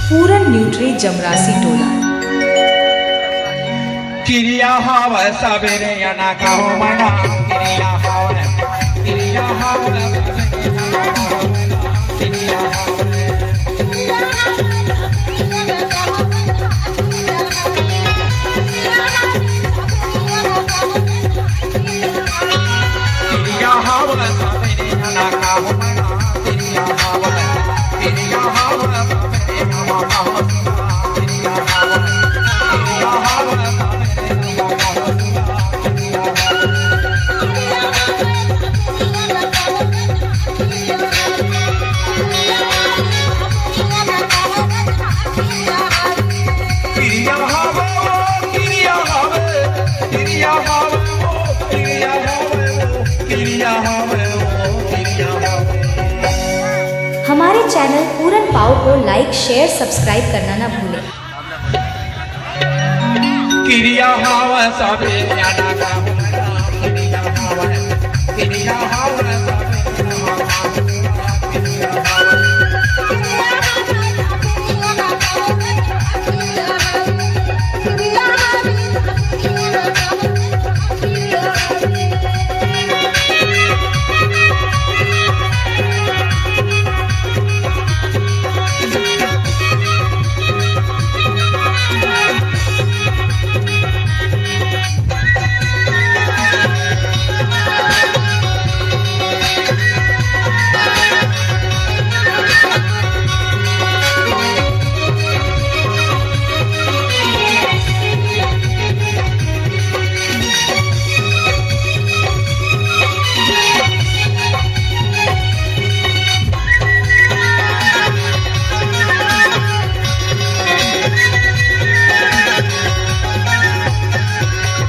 पूरन न्यूट्री जमरासी टोला। किरिया हाव सबेरे ना कहो मना किरिया हाव किरिया हाव किरिया हाव सबेरे ना कहो मना किरिया हाव किरिया हाव हमारे चैनल पूरन पाव को लाइक शेयर सब्सक्राइब करना ना भूलें। किरिया हाव सबे न्याना का किरिया हाव किरिया हाव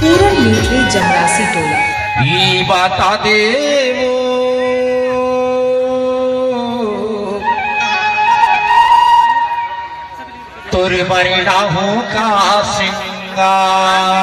पूरन न्यूट्री जमरासी टोला। ये बता दे तोर बरिया हूँ का सिंगार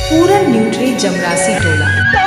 पूरन न्यूट्री जमरासी टोला।